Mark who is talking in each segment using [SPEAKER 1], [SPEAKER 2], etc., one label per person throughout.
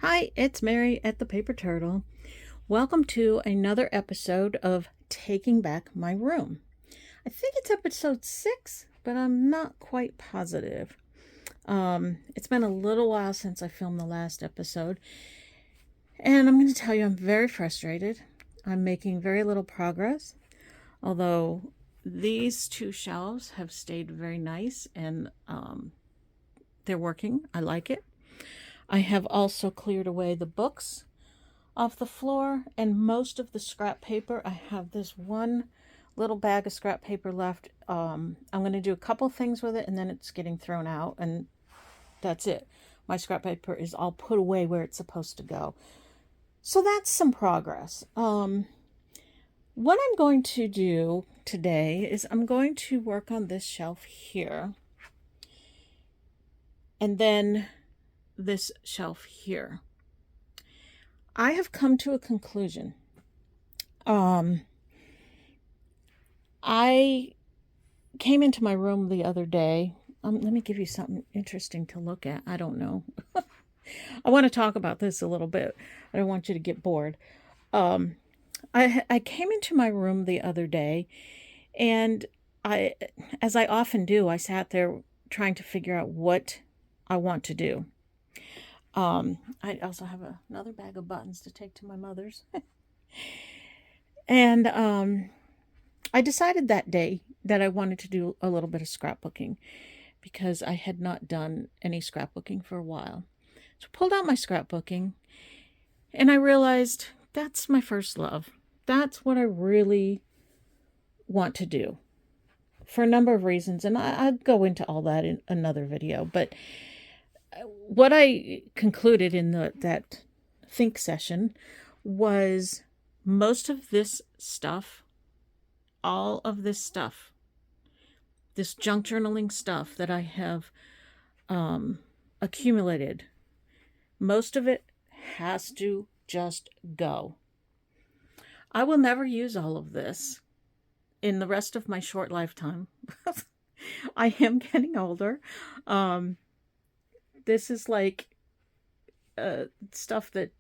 [SPEAKER 1] Hi, it's Mary at the Paper Turtle. Welcome to another episode of Taking Back My Room. I think it's episode 6, but I'm not quite positive. It's been a little while since I filmed the last episode, and I'm going to tell you I'm very frustrated. I'm making very little progress, although these two shelves have stayed very nice and they're working. I like it. I have also cleared away the books off the floor and most of the scrap paper. I have this one little bag of scrap paper left. I'm going to do a couple things with it and then it's getting thrown out, and that's it. My scrap paper is all put away where it's supposed to go. So that's some progress. What I'm going to do today is I'm going to work on this shelf here and then this shelf here. I have come to a conclusion. I came into my room the other day. Let me give you something interesting to look at. I don't know. I want to talk about this a little bit. I don't want you to get bored. I came into my room the other day, and as I often do, I sat there trying to figure out what I want to do. I also have another bag of buttons to take to my mother's. And I decided that day that I wanted to do a little bit of scrapbooking because I had not done any scrapbooking for a while. So I pulled out my scrapbooking and I realized that's my first love. That's what I really want to do for a number of reasons. And I'll go into all that in another video. But what I concluded in that think session was most of this stuff, all of this stuff, this junk journaling stuff that I have accumulated, most of it has to just go. I will never use all of this in the rest of my short lifetime. I am getting older. This is like stuff that,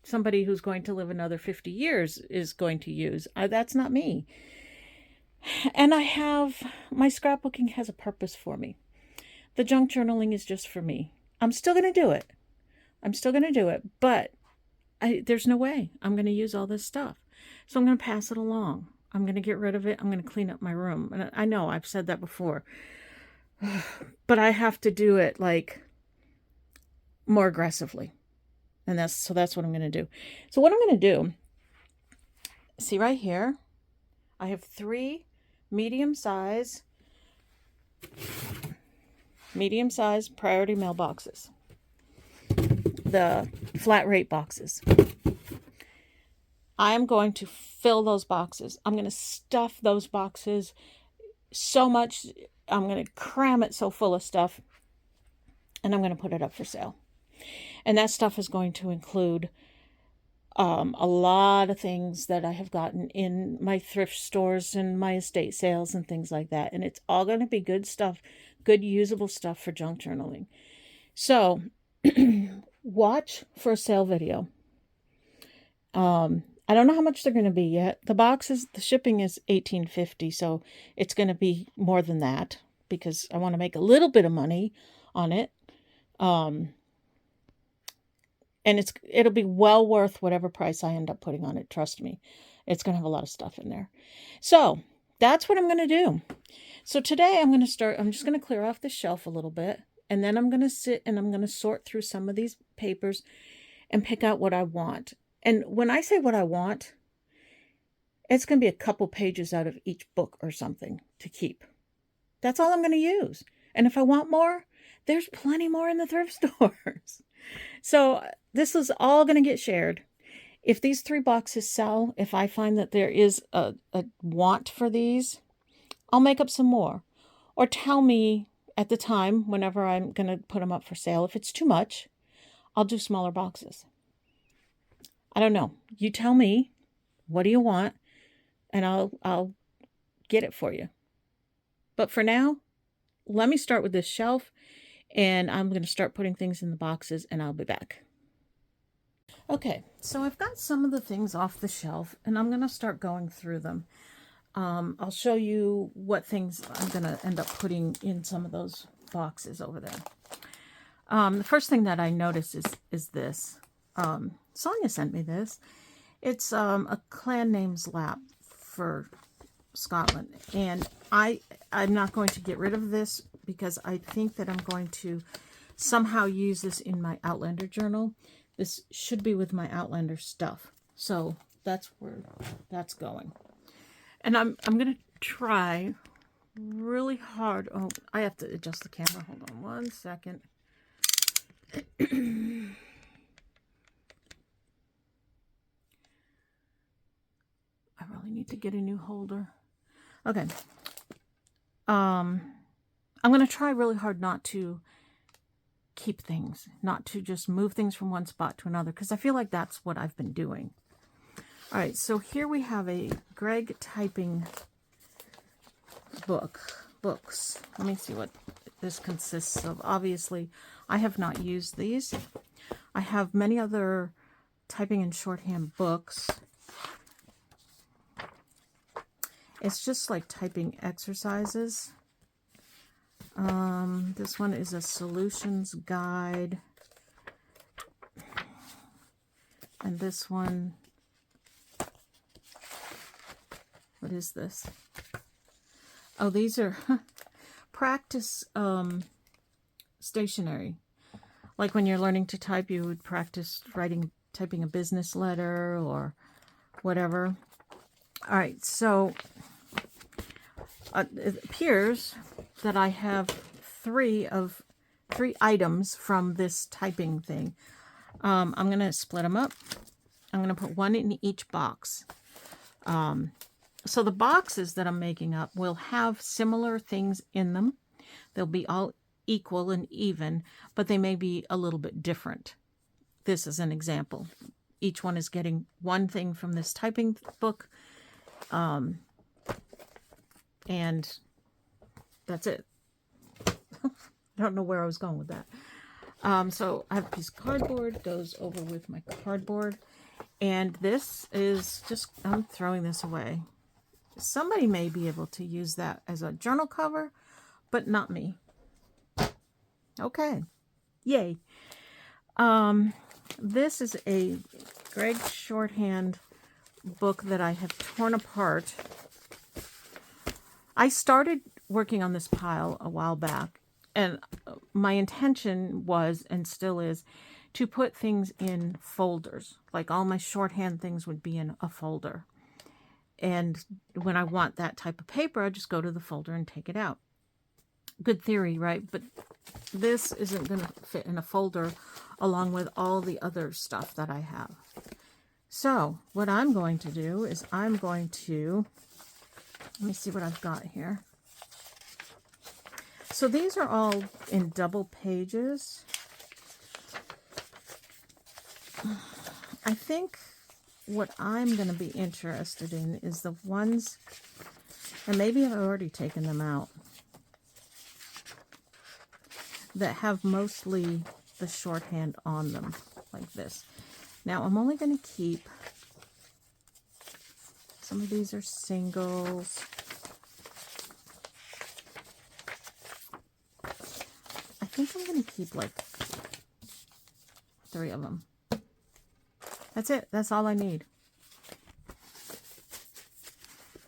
[SPEAKER 1] somebody who's going to live another 50 years is going to use. That's not me. And my scrapbooking has a purpose for me. The junk journaling is just for me. I'm still going to do it. But there's no way I'm going to use all this stuff. So I'm going to pass it along. I'm going to get rid of it. I'm going to clean up my room. And I know I've said that before, but I have to do it like more aggressively. And that's what I'm going to do. So what I'm going to do, see right here, I have 3 medium-size priority mail boxes. The flat rate boxes. I am going to fill those boxes. I'm going to stuff those boxes so much. I'm going to cram it so full of stuff. And I'm going to put it up for sale. And that stuff is going to include a lot of things that I have gotten in my thrift stores and my estate sales and things like that. And it's all going to be good stuff, good usable stuff for junk journaling. So watch for a sale video. I don't know how much they're going to be yet. The shipping is $18.50, so it's going to be more than that because I want to make a little bit of money on it. And it'll be well worth whatever price I end up putting on it. Trust me. It's going to have a lot of stuff in there. So that's what I'm going to do. So today I'm just going to clear off the shelf a little bit. And then I'm going to sit and I'm going to sort through some of these papers and pick out what I want. And when I say what I want, it's going to be a couple pages out of each book or something to keep. That's all I'm going to use. And if I want more, there's plenty more in the thrift stores. So this is all going to get shared. If these 3 boxes sell, if I find that there is a want for these, I'll make up some more. Or tell me at the time, whenever I'm going to put them up for sale, if it's too much, I'll do smaller boxes. I don't know. You tell me, what do you want? And I'll get it for you. But for now, let me start with this shelf. And I'm going to start putting things in the boxes and I'll be back. Okay, so I've got some of the things off the shelf, and I'm going to start going through them. I'll show you what things I'm going to end up putting in some of those boxes over there. The first thing that I noticed is this. Sonia sent me this. It's a clan names lap for Scotland, and I'm not going to get rid of this because I think that I'm going to somehow use this in my Outlander journal. This should be with my Outlander stuff, so that's where that's going. And I'm gonna try really hard. Oh, I have to adjust the camera. Hold on one second. I really need to get a new holder. Okay. I'm going to try really hard not to keep things, not to just move things from one spot to another, because I feel like that's what I've been doing. All right, so here we have a Greg typing books. Let me see what this consists of. Obviously, I have not used these. I have many other typing and shorthand books. It's just like typing exercises. This one is a solutions guide. And this one, what is this? Oh, these are practice stationery. Like when you're learning to type, you would practice typing a business letter or whatever. All right, so it appears that I have three items from this typing thing. I'm going to split them up. I'm going to put one in each box. So the boxes that I'm making up will have similar things in them. They'll be all equal and even, but they may be a little bit different. This is an example. Each one is getting one thing from this typing book. And that's it. I don't know where I was going with that. So I have a piece of cardboard, goes over with my cardboard. And this is just, I'm throwing this away. Somebody may be able to use that as a journal cover, but not me. Okay. Yay. This is a Greg shorthand book that I have torn apart. I started working on this pile a while back, and my intention was, and still is, to put things in folders. Like all my shorthand things would be in a folder. And when I want that type of paper, I just go to the folder and take it out. Good theory, right? But this isn't going to fit in a folder along with all the other stuff that I have. So what I'm going to do is I'm going to, let me see what I've got here. So these are all in double pages. I think what I'm going to be interested in is the ones, and maybe I've already taken them out, that have mostly the shorthand on them, like this. Now, I'm only going to keep, some of these are singles. I think I'm going to keep like 3 of them. That's it. That's all I need.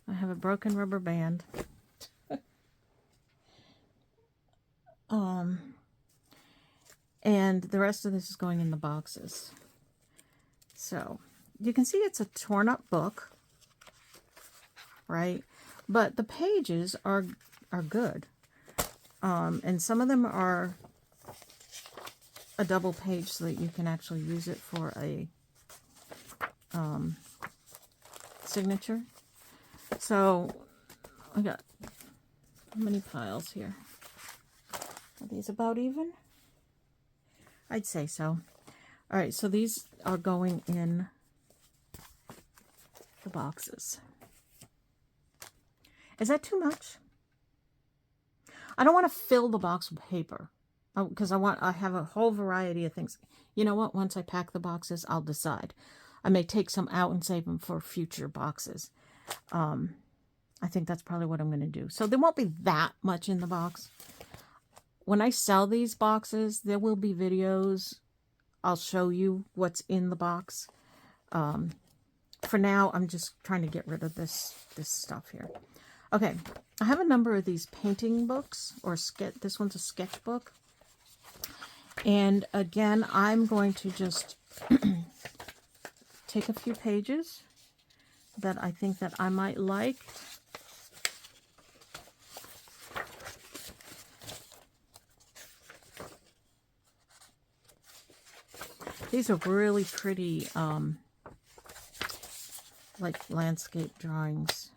[SPEAKER 1] I have a broken rubber band. And the rest of this is going in the boxes. So you can see it's a torn up book, right? But the pages are good. And some of them are a double page so that you can actually use it for a signature. So I got how many piles here? Are these about even? I'd say so. All right, so these are going in the boxes. Is that too much? I don't want to fill the box with paper. because I have a whole variety of things. You know what? Once I pack the boxes, I'll decide. I may take some out and save them for future boxes. I think that's probably what I'm going to do. So there won't be that much in the box. When I sell these boxes, there will be videos. I'll show you what's in the box. For now, I'm just trying to get rid of this stuff here. Okay, I have a number of these painting books, or this one's a sketchbook. And again, I'm going to just take a few pages that I think that I might like. These are really pretty, like landscape drawings.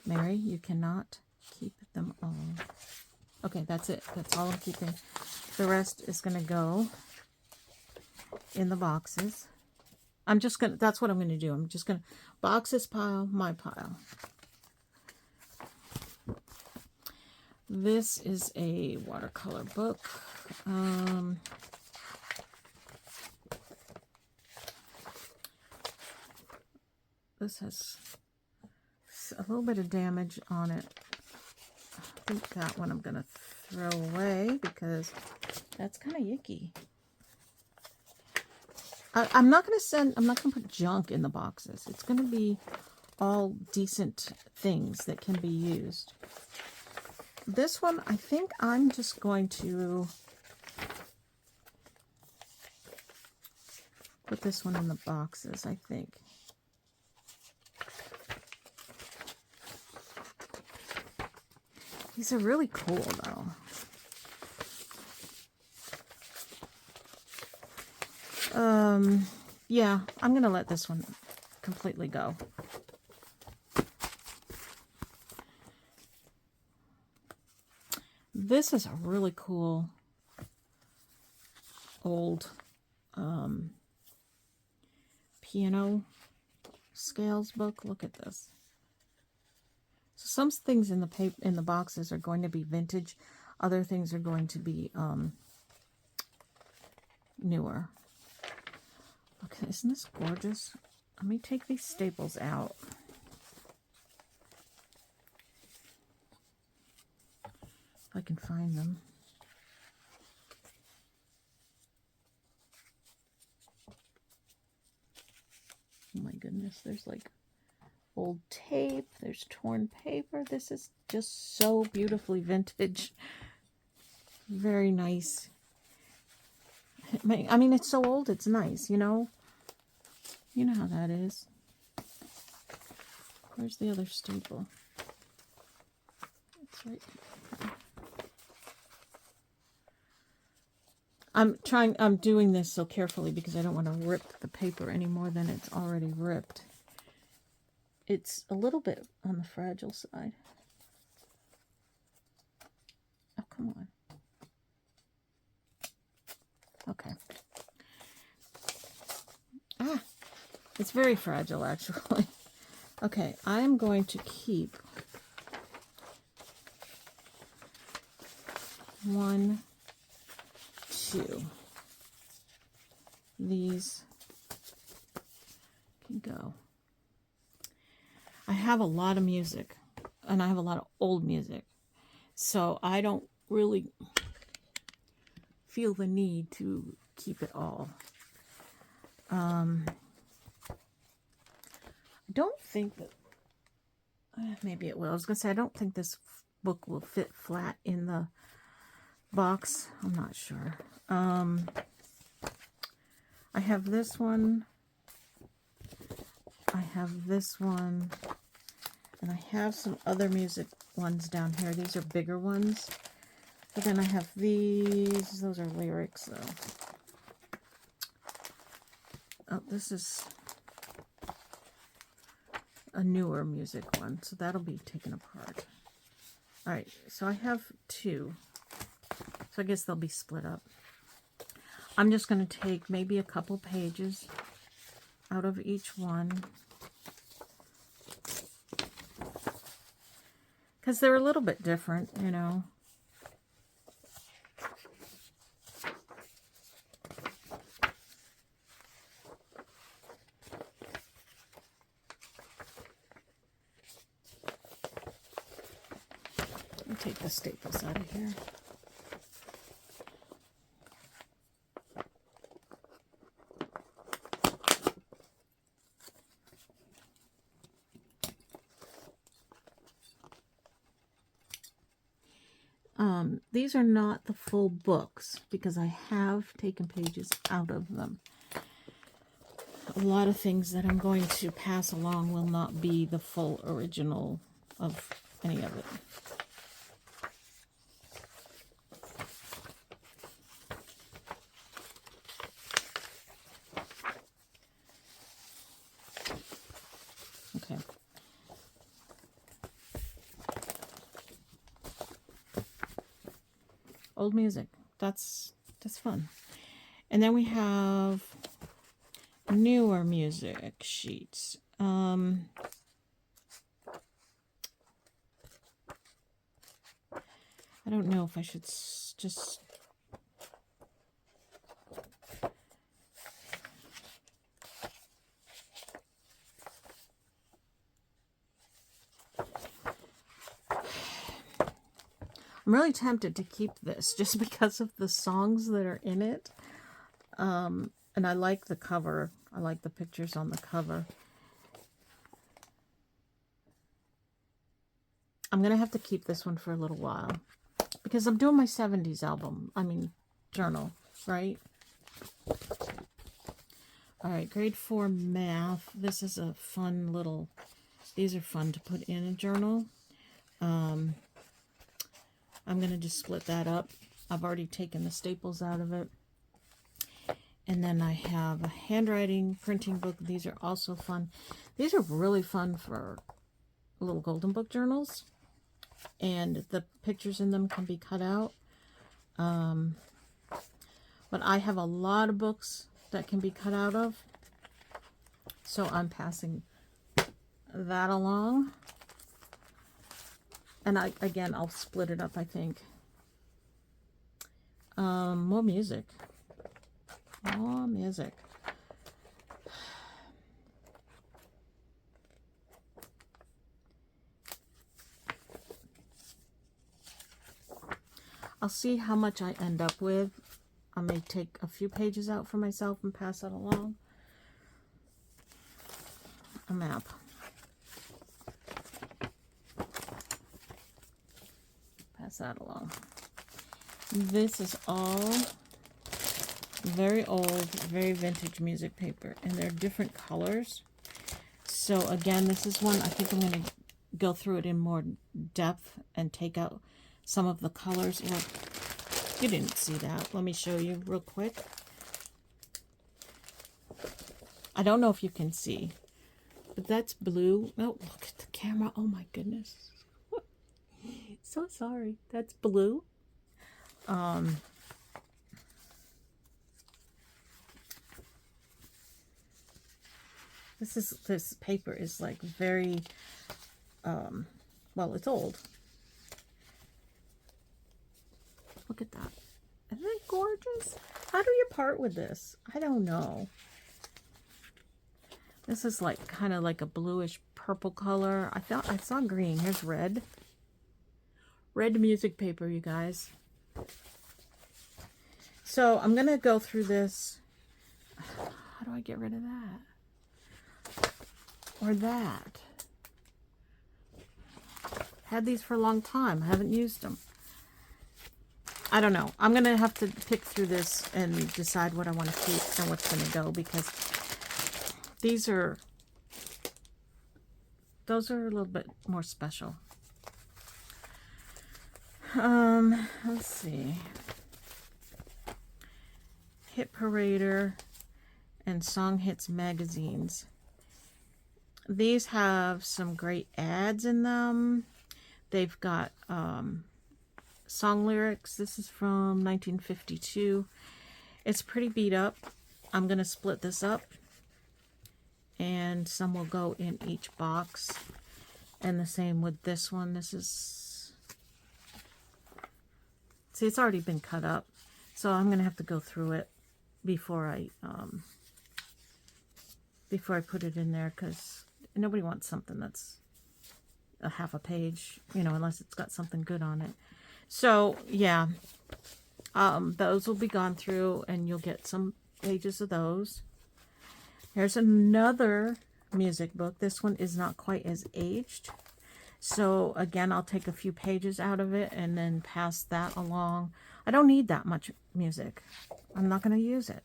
[SPEAKER 1] Mary, you cannot keep them all. Okay, that's it. That's all I'm keeping. The rest is going to go in the boxes. I'm just going to, that's what I'm going to do. I'm just going to box this pile, my pile. This is a watercolor book. This has a little bit of damage on it. I think that one I'm going to throw away because that's kind of yucky. I'm not going to put junk in the boxes. It's going to be all decent things that can be used. This one, I think I'm just going to put this one in the boxes, I think. These are really cool, though. Yeah, I'm going to let this one completely go. This is a really cool old piano scales book. Look at this. So some things in the boxes are going to be vintage. Other things are going to be newer. Okay, isn't this gorgeous? Let me take these staples out. If I can find them. Oh my goodness, there's like old tape, there's torn paper. This is just so beautifully vintage. Very nice. I mean, it's so old, it's nice, you know? You know how that is. Where's the other staple? It's right here. I'm doing this so carefully because I don't want to rip the paper any more than it's already ripped. It's a little bit on the fragile side. Oh, come on. Okay. Ah, it's very fragile, actually. Okay, I'm going to keep 1, 2. These can go. I have a lot of music, and I have a lot of old music, so I don't really feel the need to keep it all. I don't think that, maybe it will. I was going to say, I don't think this book will fit flat in the box. I'm not sure. I have this one. I have this one. And I have some other music ones down here. These are bigger ones. But then I have these. Those are lyrics, though. Oh, this is a newer music one. So that'll be taken apart. Alright, so I have 2. So I guess they'll be split up. I'm just going to take maybe a couple pages out of each one. because they're a little bit different, you know. Let me take the staples out of here. These are not the full books because I have taken pages out of them. A lot of things that I'm going to pass along will not be the full original of any of it. Okay. Old music. That's fun. And then we have newer music sheets. I don't know if I should just... I'm really tempted to keep this just because of the songs that are in it. And I like the cover. I like the pictures on the cover. I'm going to have to keep this one for a little while because I'm doing my 70s album. I mean, journal, right? All right, grade 4 math. This is a fun little, these are fun to put in a journal. I'm going to just split that up. I've already taken the staples out of it. And then I have a handwriting printing book. These are also fun. These are really fun for little golden book journals. And the pictures in them can be cut out. But I have a lot of books that can be cut out of. So I'm passing that along. And again, I'll split it up, I think. More music. More music. I'll see how much I end up with. I may take a few pages out for myself and pass that along. A map. Pass that along. This is all very old, very vintage music paper, and they're different colors. So again, this is one I think I'm going to go through it in more depth and take out some of the colors. Well, you didn't see that. Let me show you real quick. I don't know if you can see, but that's blue. Oh, look at the camera. Oh my goodness. So sorry. That's blue. This paper is like very, well, it's old. Look at that. Isn't that gorgeous? How do you part with this? I don't know. This is like kind of like a bluish purple color. I saw green. Here's red. Red music paper, you guys. So I'm going to go through this. How do I get rid of that? Or that? Had these for a long time. I haven't used them. I don't know. I'm going to have to pick through this and decide what I want to keep and what's going to go, because these are, those are a little bit more special. Let's see. Hit Parader and Song Hits magazines. These have some great ads in them. They've got song lyrics. This is from 1952. It's pretty beat up. I'm going to split this up, and some will go in each box. And the same with this one. This is See, it's already been cut up, so I'm going to have to go through it before I put it in there, because nobody wants something that's a half a page, you know, unless it's got something good on it. So, yeah, those will be gone through, and you'll get some pages of those. Here's another music book. This one is not quite as aged. So again, I'll take a few pages out of it and then pass that along. I don't need that much music. I'm not going to use it.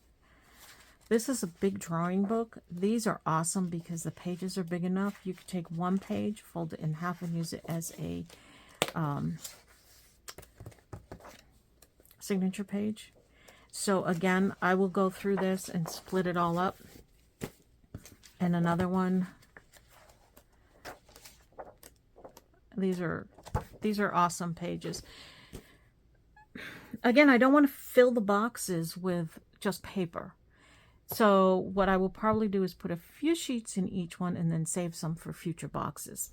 [SPEAKER 1] This is a big drawing book. These are awesome because the pages are big enough. You could take one page, fold it in half, and use it as a signature page. So again, I will go through this and split it all up. And another one. These are awesome pages. Again, I don't want to fill the boxes with just paper. So what I will probably do is put a few sheets in each one and then save some for future boxes.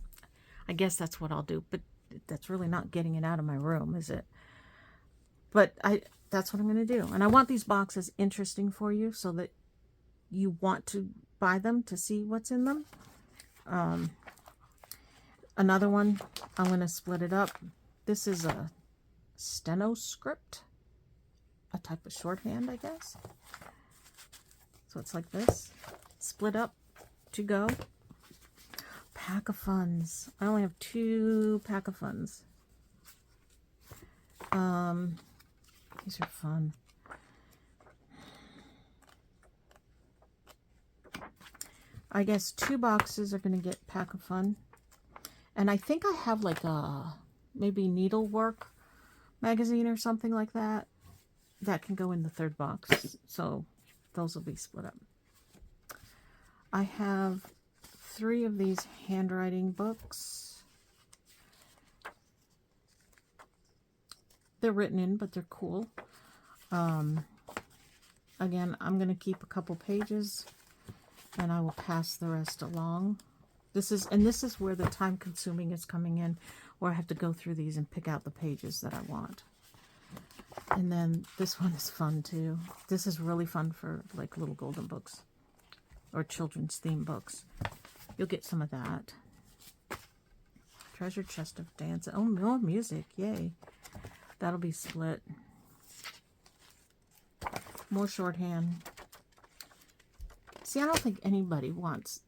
[SPEAKER 1] I guess that's what I'll do, but that's really not getting it out of my room, is it? But that's what I'm going to do. And I want these boxes interesting for you so that you want to buy them to see what's in them. Another one, I'm going to split it up. This is a stenoscript, a type of shorthand, I guess. So it's like this, split up to go. Pack of Funs. I only have 2 pack of Funs. These are fun. I guess 2 boxes are going to get pack of fun. And I think I have like a maybe needlework magazine or something like that. That can go in the 3rd box. So those will be split up. I have 3 of these handwriting books. They're written in, but they're cool. Again, I'm going to keep a couple pages and I will pass the rest along. This is where the time consuming is coming in, where I have to go through these and pick out the pages that I want. And then this one is fun too. This is really fun for like little golden books or children's theme books. You'll get some of that. Treasure Chest of Dance. Oh, more music. Yay. That'll be split. More shorthand. See, I don't think anybody wants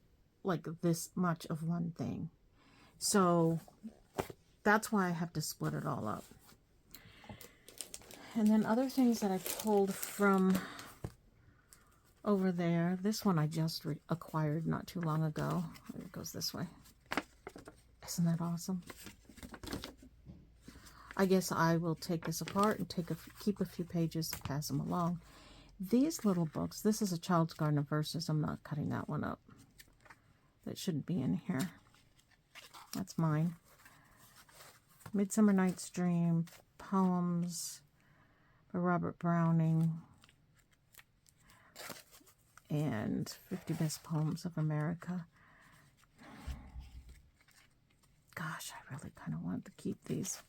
[SPEAKER 1] like this much of one thing. So that's why I have to split it all up. And then other things that I pulled from over there. This one I just acquired not too long ago. It goes this way. Isn't that awesome? I guess I will take this apart and keep a few pages to pass them along. These little books, this is a Child's Garden of Verses. I'm not cutting that one up. That shouldn't be in here. That's mine. Midsummer Night's Dream, poems by Robert Browning, and 50 Best Poems of America. Gosh, I really kind of want to keep these.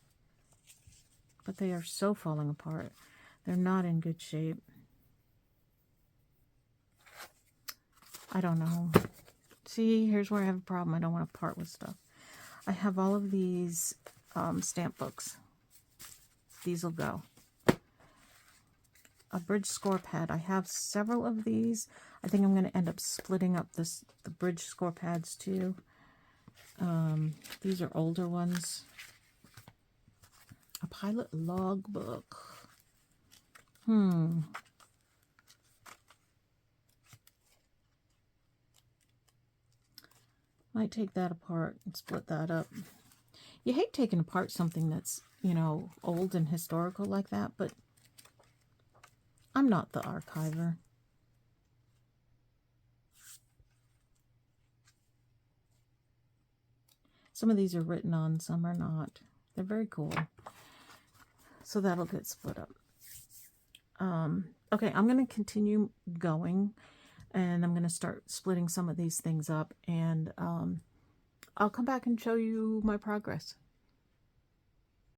[SPEAKER 1] But they are so falling apart. They're not in good shape. I don't know. See, here's where I have a problem. I don't want to part with stuff. I have all of these stamp books. These will go. A bridge score pad. I have several of these. I think I'm going to end up splitting up the bridge score pads too. These are older ones. A pilot logbook. Might take that apart and split that up. You hate taking apart something that's, you know, old and historical like that, but I'm not the archiver. Some of these are written on, some are not. They're very cool. So that'll get split up. Okay, I'm going to continue going, and I'm going to start splitting some of these things up, and I'll come back and show you my progress.